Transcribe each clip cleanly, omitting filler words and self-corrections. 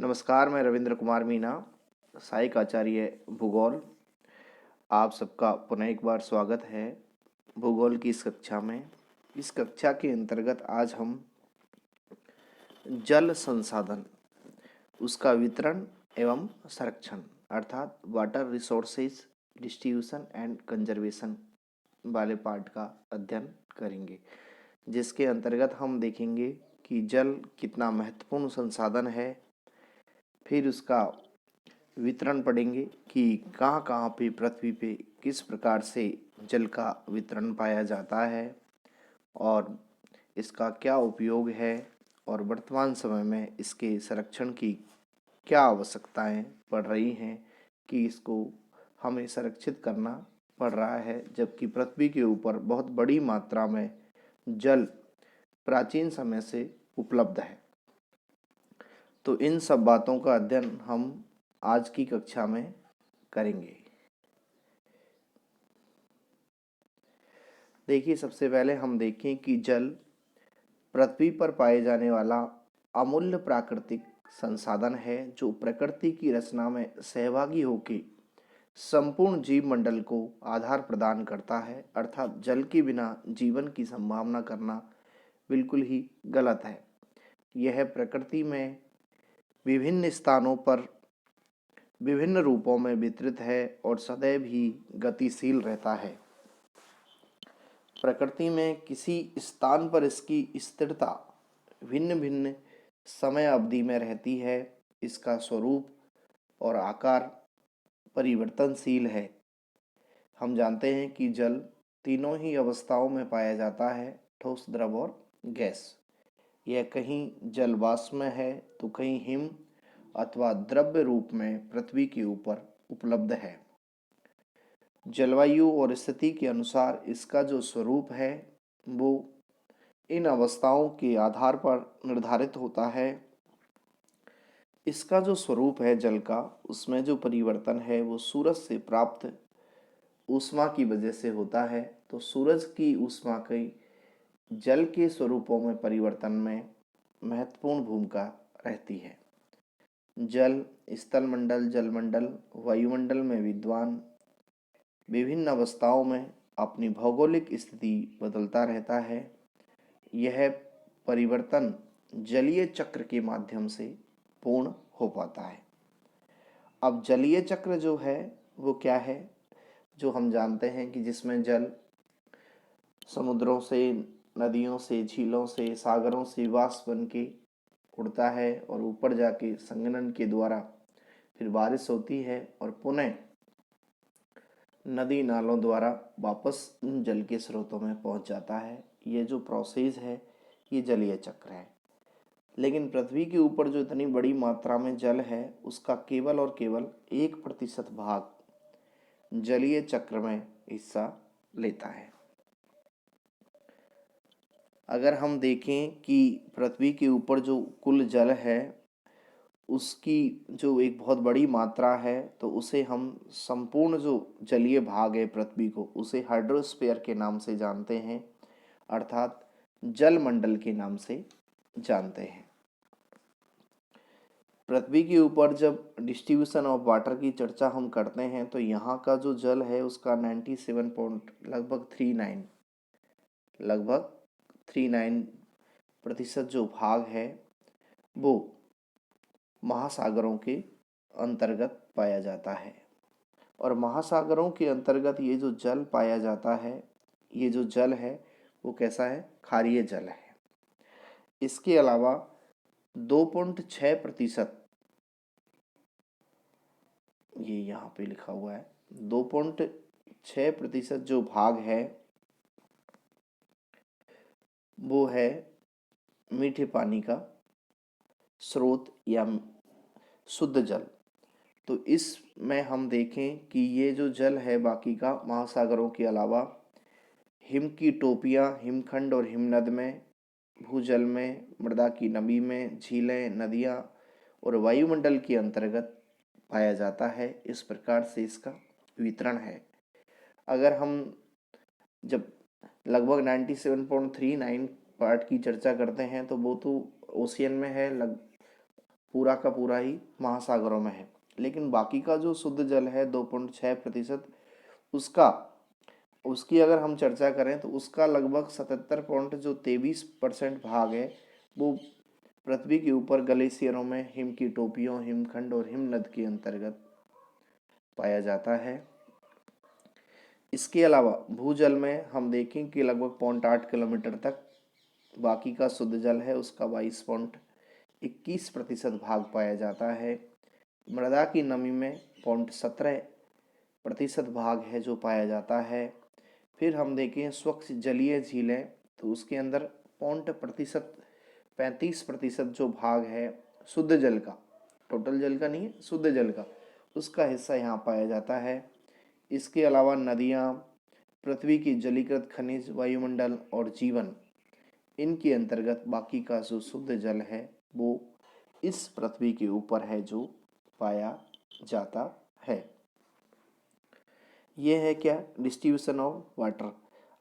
नमस्कार, मैं रविंद्र कुमार मीना, सहायक आचार्य भूगोल। आप सबका पुनः एक बार स्वागत है भूगोल की इस कक्षा में। इस कक्षा के अंतर्गत आज हम जल संसाधन, उसका वितरण एवं संरक्षण अर्थात water resources distribution and conservation वाले पार्ट का अध्ययन करेंगे, जिसके अंतर्गत हम देखेंगे कि जल कितना महत्वपूर्ण संसाधन है। फिर उसका वितरण पढ़ेंगे कि कहाँ कहाँ पे पृथ्वी पे किस प्रकार से जल का वितरण पाया जाता है और इसका क्या उपयोग है और वर्तमान समय में इसके संरक्षण की क्या आवश्यकताएं पड़ रही हैं कि इसको हमें संरक्षित करना पड़ रहा है, जबकि पृथ्वी के ऊपर बहुत बड़ी मात्रा में जल प्राचीन समय से उपलब्ध है। तो इन सब बातों का अध्ययन हम आज की कक्षा में करेंगे। देखिए, सबसे पहले हम देखें कि जल पृथ्वी पर पाए जाने वाला अमूल्य प्राकृतिक संसाधन है जो प्रकृति की रचना में सहभागी होकर संपूर्ण जीव मंडल को आधार प्रदान करता है। अर्थात जल के बिना जीवन की संभावना करना बिल्कुल ही गलत है। यह प्रकृति में विभिन्न स्थानों पर विभिन्न रूपों में वितरित है और सदैव ही गतिशील रहता है। प्रकृति में किसी स्थान पर इसकी स्थिरता भिन्न भिन्न समय अवधि में रहती है। इसका स्वरूप और आकार परिवर्तनशील है। हम जानते हैं कि जल तीनों ही अवस्थाओं में पाया जाता है, ठोस, द्रव और गैस। यह कहीं जल वाष्प में है तो कहीं हिम अथवा द्रव्य रूप में पृथ्वी के ऊपर उपलब्ध है। जलवायु और स्थिति के अनुसार इसका जो स्वरूप है वो इन अवस्थाओं के आधार पर निर्धारित होता है। इसका जो स्वरूप है जल का, उसमें जो परिवर्तन है वो सूरज से प्राप्त ऊष्मा की वजह से होता है। तो सूरज की ऊष्मा की जल के स्वरूपों में परिवर्तन में महत्वपूर्ण भूमिका रहती है। जल स्थल मंडल, जलमंडल, वायुमंडल में विद्वान विभिन्न अवस्थाओं में अपनी भौगोलिक स्थिति बदलता रहता है। यह परिवर्तन जलीय चक्र के माध्यम से पूर्ण हो पाता है। अब जलीय चक्र जो है वो क्या है, जो हम जानते हैं कि जिसमें जल समुद्रों से, नदियों से, झीलों से, सागरों से वाष्प बन के उड़ता है और ऊपर जाके संघनन के द्वारा फिर बारिश होती है और पुनः नदी नालों द्वारा वापस जल के स्रोतों में पहुंच जाता है। ये जो प्रोसेस है ये जलीय चक्र है। लेकिन पृथ्वी के ऊपर जो इतनी बड़ी मात्रा में जल है उसका केवल और केवल 1% भाग जलीय चक्र में हिस्सा लेता है। अगर हम देखें कि पृथ्वी के ऊपर जो कुल जल है उसकी जो एक बहुत बड़ी मात्रा है, तो उसे हम संपूर्ण जो जलीय भाग है पृथ्वी को, उसे हाइड्रोस्फीयर के नाम से जानते हैं, अर्थात जल मंडल के नाम से जानते हैं। पृथ्वी के ऊपर जब डिस्ट्रीब्यूशन ऑफ वाटर की चर्चा हम करते हैं तो यहाँ का जो जल है उसका 97 पॉइंट लगभग 39% जो भाग है वो महासागरों के अंतर्गत पाया जाता है। और महासागरों के अंतर्गत ये जो जल पाया जाता है, ये जो जल है वो कैसा है, क्षारीय जल है। इसके अलावा 2.6%, ये यहाँ पे लिखा हुआ है, 2.6% जो भाग है वो है मीठे पानी का स्रोत या शुद्ध जल। तो इसमें हम देखें कि ये जो जल है बाकी का महासागरों के अलावा हिम की टोपियाँ, हिमखंड और हिमनद में, भूजल में, मृदा की नमी में, झीलें, नदियाँ और वायुमंडल के अंतर्गत पाया जाता है। इस प्रकार से इसका वितरण है। अगर हम जब लगभग 97.39 पार्ट की चर्चा करते हैं तो वो तो ओशियन में है, पूरा का पूरा ही महासागरों में है। लेकिन बाकी का जो शुद्ध जल है 2.6%, उसकी अगर हम चर्चा करें तो उसका लगभग 77.23% भाग है वो पृथ्वी के ऊपर ग्लेशियरों में, हिम की टोपियों, हिमखंड और हिमनद के अंतर्गत पाया जाता है। इसके अलावा भूजल में हम देखें कि लगभग 0.8 किलोमीटर तक बाकी का शुद्ध जल है, उसका 22.21% भाग पाया जाता है। मृदा की नमी में 0.17% भाग है जो पाया जाता है। फिर हम देखें स्वच्छ जलीय झीलें, तो उसके अंदर 35% जो भाग है शुद्ध जल का, टोटल जल का नहीं है, शुद्ध जल का, उसका हिस्सा यहाँ पाया जाता है। इसके अलावा नदियाँ, पृथ्वी की जलीकृत खनिज, वायुमंडल और जीवन, इनके अंतर्गत बाकी का जो शुद्ध जल है वो इस पृथ्वी के ऊपर है जो पाया जाता है। ये है क्या, डिस्ट्रीब्यूशन ऑफ वाटर।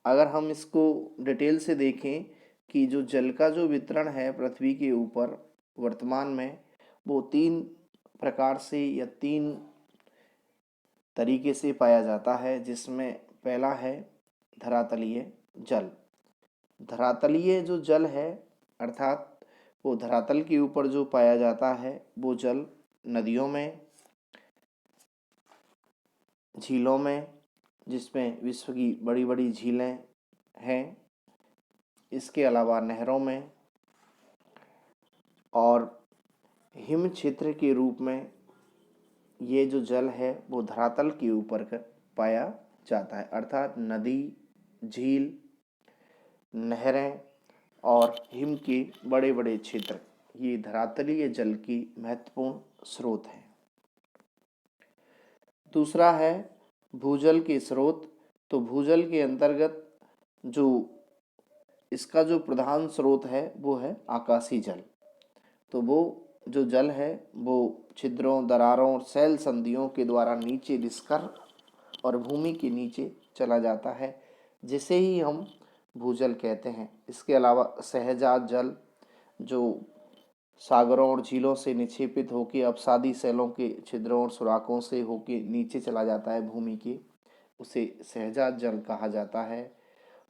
अगर हम इसको डिटेल से देखें कि जो जल का जो वितरण है पृथ्वी के ऊपर वर्तमान में, वो 3 प्रकार से या 3 तरीके से पाया जाता है, जिसमें पहला है धरातलीय जल। धरातलीय जो जल है अर्थात वो धरातल के ऊपर जो पाया जाता है वो जल नदियों में, झीलों में, जिसमें विश्व की बड़ी बड़ी झीलें हैं, इसके अलावा नहरों में, और हिम क्षेत्र के रूप में ये जो जल है वो धरातल के ऊपर पाया जाता है। अर्थात नदी, झील, नहरें और हिम के बड़े बड़े क्षेत्र ये धरातलीय जल की महत्वपूर्ण स्रोत हैं। दूसरा है भूजल के स्रोत। तो भूजल के अंतर्गत जो इसका जो प्रधान स्रोत है वो है आकाशीय जल। तो वो जो जल है वो छिद्रों, दरारों और सैल संधियों के द्वारा नीचे रिसकर और भूमि के नीचे चला जाता है, जिसे ही हम भूजल कहते हैं। इसके अलावा सहजात जल जो सागरों और झीलों से निक्षेपित होकर अपसादी सैलों के छिद्रों और सुराखों से होकर नीचे चला जाता है भूमि के, उसे सहजात जल कहा जाता है।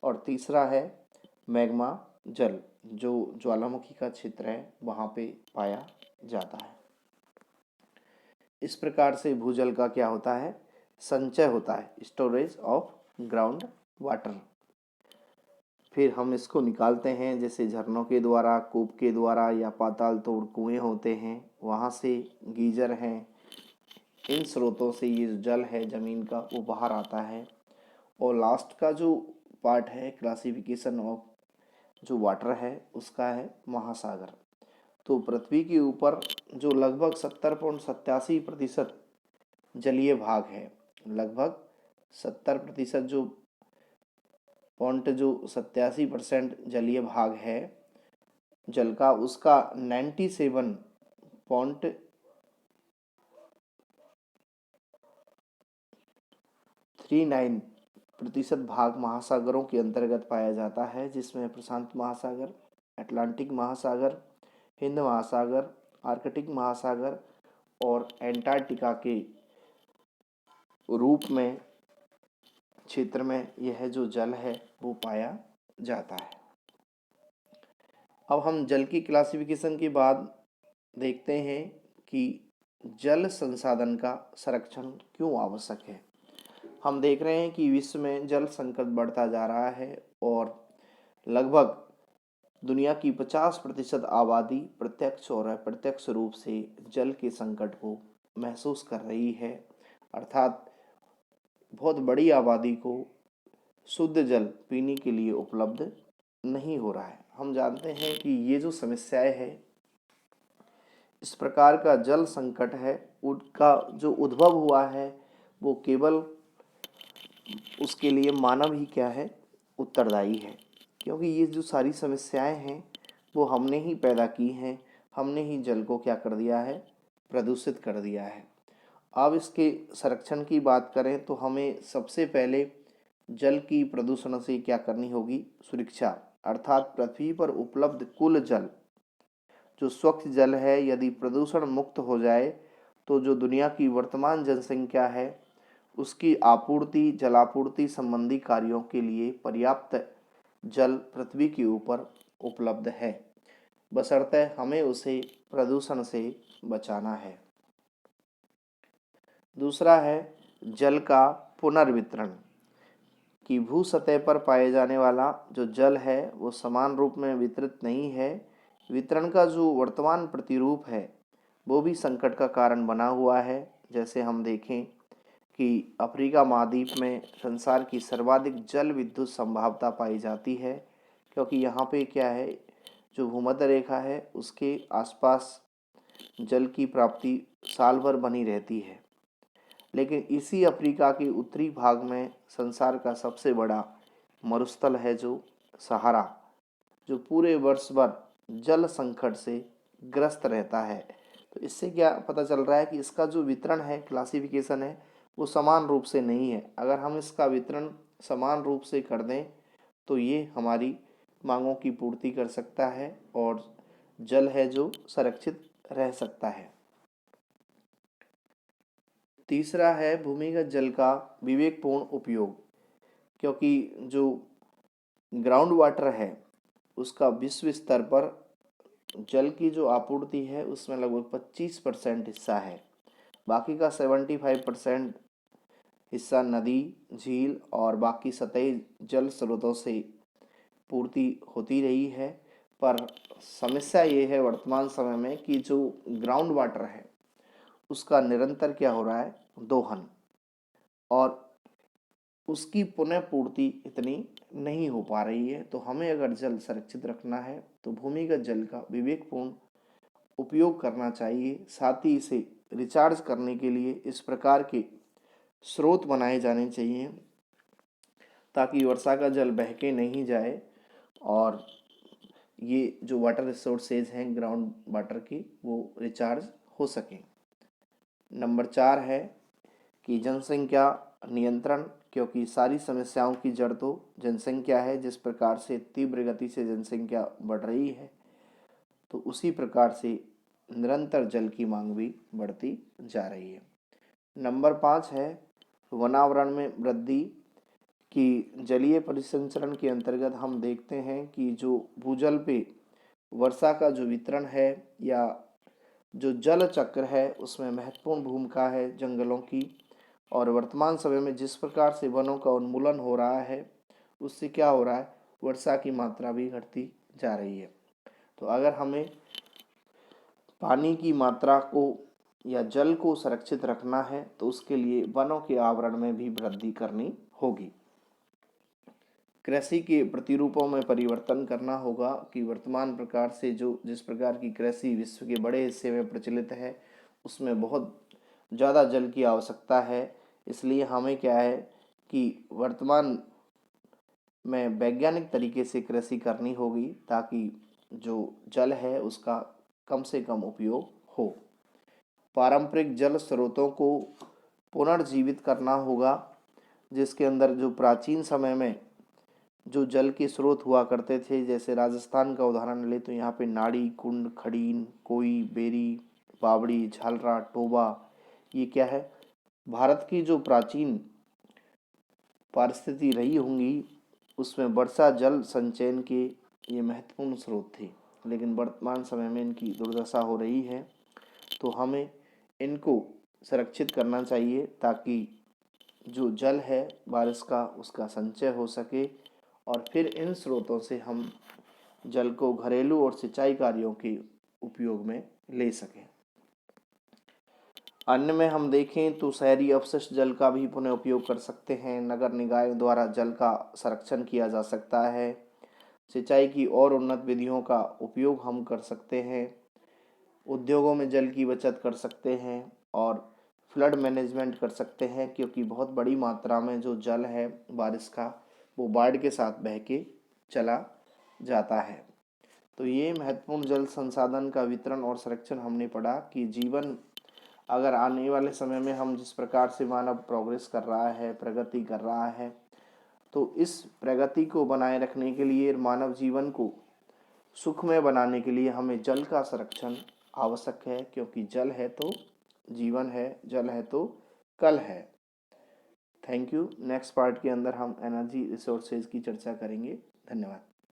और तीसरा है मैग्मा जल, जो ज्वालामुखी का क्षेत्र है वहाँ पे पाया जाता है। इस प्रकार से भूजल का क्या होता है, संचय होता है, स्टोरेज ऑफ ग्राउंड वाटर। फिर हम इसको निकालते हैं, जैसे झरनों के द्वारा, कूप के द्वारा, या पाताल तोड़ कुएं होते हैं, वहाँ से गीजर हैं, इन स्रोतों से ये जो जल है ज़मीन का वो बाहर आता है। और लास्ट का जो पार्ट है क्लासिफिकेशन ऑफ जो वाटर है उसका है महासागर। तो पृथ्वी के ऊपर जो लगभग 70.87% जलीय भाग है, लगभग 70% जो 87% जलीय भाग है जल का, उसका 97.39% भाग महासागरों के अंतर्गत पाया जाता है, जिसमें प्रशांत महासागर, अटलांटिक महासागर, हिंद महासागर, आर्कटिक महासागर और एंटार्कटिका के रूप में क्षेत्र में यह जो जल है वो पाया जाता है। अब हम जल की क्लासिफिकेशन के बाद देखते हैं कि जल संसाधन का संरक्षण क्यों आवश्यक है। हम देख रहे हैं कि विश्व में जल संकट बढ़ता जा रहा है और लगभग दुनिया की 50% आबादी प्रत्यक्ष और अप्रत्यक्ष रूप से जल के संकट को महसूस कर रही है। अर्थात बहुत बड़ी आबादी को शुद्ध जल पीने के लिए उपलब्ध नहीं हो रहा है। हम जानते हैं कि ये जो समस्याएं है, इस प्रकार का जल संकट है, उनका जो उद्भव हुआ है वो केवल उसके लिए मानव ही क्या है, उत्तरदायी है। क्योंकि ये जो सारी समस्याएं हैं वो हमने ही पैदा की हैं, हमने ही जल को क्या कर दिया है, प्रदूषित कर दिया है। अब इसके संरक्षण की बात करें तो हमें सबसे पहले जल की प्रदूषण से क्या करनी होगी, सुरक्षा। अर्थात पृथ्वी पर उपलब्ध कुल जल जो स्वच्छ जल है यदि प्रदूषण मुक्त हो जाए तो जो दुनिया की वर्तमान जनसंख्या है उसकी आपूर्ति जलापूर्ति संबंधी कार्यों के लिए पर्याप्त जल पृथ्वी के ऊपर उपलब्ध है, बशर्ते हमें उसे प्रदूषण से बचाना है। दूसरा है जल का पुनर्वितरण, कि भू सतह पर पाए जाने वाला जो जल है वो समान रूप में वितरित नहीं है। वितरण का जो वर्तमान प्रतिरूप है वो भी संकट का कारण बना हुआ है। जैसे हम देखें कि अफ्रीका महाद्वीप में संसार की सर्वाधिक जल विद्युत संभावना पाई जाती है, क्योंकि यहाँ पे क्या है, जो भूमध्य रेखा है उसके आसपास जल की प्राप्ति साल भर बनी रहती है। लेकिन इसी अफ्रीका के उत्तरी भाग में संसार का सबसे बड़ा मरुस्थल है जो सहारा, जो पूरे वर्ष भर जल संकट से ग्रस्त रहता है। तो इससे क्या पता चल रहा है कि इसका जो वितरण है, क्लासिफिकेशन है, वो समान रूप से नहीं है। अगर हम इसका वितरण समान रूप से कर दें तो ये हमारी मांगों की पूर्ति कर सकता है और जल है जो संरक्षित रह सकता है। तीसरा है भूमिगत जल का विवेकपूर्ण उपयोग, क्योंकि जो ग्राउंड वाटर है उसका विश्व स्तर पर जल की जो आपूर्ति है उसमें लगभग 25% हिस्सा है। बाकी का 75% हिस्सा नदी, झील और बाकी सतही जल स्रोतों से पूर्ति होती रही है। पर समस्या ये है वर्तमान समय में कि जो ग्राउंड वाटर है उसका निरंतर क्या हो रहा है, दोहन, और उसकी पुनः पूर्ति इतनी नहीं हो पा रही है। तो हमें अगर जल संरक्षित रखना है तो भूमिगत जल का विवेकपूर्ण उपयोग करना चाहिए। साथ ही इसे रिचार्ज करने के लिए इस प्रकार के स्रोत बनाए जाने चाहिए ताकि वर्षा का जल बह के नहीं जाए और ये जो वाटर रिसोर्सेज हैं ग्राउंड वाटर की वो रिचार्ज हो सकें। नंबर 4 है कि जनसंख्या नियंत्रण, क्योंकि सारी समस्याओं की जड़ तो जनसंख्या है। जिस प्रकार से तीव्र गति से जनसंख्या बढ़ रही है तो उसी प्रकार से निरंतर जल की मांग भी बढ़ती जा रही है। नंबर 5 है वनावरण में वृद्धि, कि जलीय परिसंचरण के अंतर्गत हम देखते हैं कि जो भूजल पे वर्षा का जो वितरण है या जो जल चक्र है उसमें महत्वपूर्ण भूमिका है जंगलों की। और वर्तमान समय में जिस प्रकार से वनों का उन्मूलन हो रहा है उससे क्या हो रहा है, वर्षा की मात्रा भी घटती जा रही है। तो अगर हमें पानी की मात्रा को या जल को सुरक्षित रखना है तो उसके लिए वनों के आवरण में भी वृद्धि करनी होगी। कृषि के प्रतिरूपों में परिवर्तन करना होगा, कि वर्तमान प्रकार से जो जिस प्रकार की कृषि विश्व के बड़े हिस्से में प्रचलित है उसमें बहुत ज़्यादा जल की आवश्यकता है। इसलिए हमें क्या है कि वर्तमान में वैज्ञानिक तरीके से कृषि करनी होगी ताकि जो जल है उसका कम से कम उपयोग हो। पारंपरिक जल स्रोतों को पुनर्जीवित करना होगा, जिसके अंदर जो प्राचीन समय में जो जल के स्रोत हुआ करते थे, जैसे राजस्थान का उदाहरण ले तो यहाँ पे नाड़ी, कुंड, खड़ीन, कोई, बेरी, बावड़ी, झालरा, टोबा, ये क्या है, भारत की जो प्राचीन परिस्थिति रही होंगी उसमें वर्षा जल संचयन के ये महत्वपूर्ण स्रोत थे। लेकिन वर्तमान समय में इनकी दुर्दशा हो रही है, तो हमें इनको संरक्षित करना चाहिए ताकि जो जल है बारिश का उसका संचय हो सके और फिर इन स्रोतों से हम जल को घरेलू और सिंचाई कार्यों के उपयोग में ले सकें। अन्य में हम देखें तो शहरी अपशिष्ट जल का भी पुनः उपयोग कर सकते हैं। नगर निकायों द्वारा जल का संरक्षण किया जा सकता है। सिंचाई की और उन्नत विधियों का उपयोग हम कर सकते हैं। उद्योगों में जल की बचत कर सकते हैं और फ्लड मैनेजमेंट कर सकते हैं, क्योंकि बहुत बड़ी मात्रा में जो जल है बारिश का वो बाढ़ के साथ बह के चला जाता है। तो ये महत्वपूर्ण जल संसाधन का वितरण और संरक्षण हमने पढ़ा कि जीवन अगर आने वाले समय में हम जिस प्रकार से मानव प्रोग्रेस कर रहा है, प्रगति कर रहा है, तो इस प्रगति को बनाए रखने के लिए मानव जीवन को सुखमय बनाने के लिए हमें जल का संरक्षण आवश्यक है, क्योंकि जल है तो जीवन है, जल है तो कल है। Thank you. नेक्स्ट पार्ट के अंदर हम एनर्जी रिसोर्सेज की चर्चा करेंगे। धन्यवाद।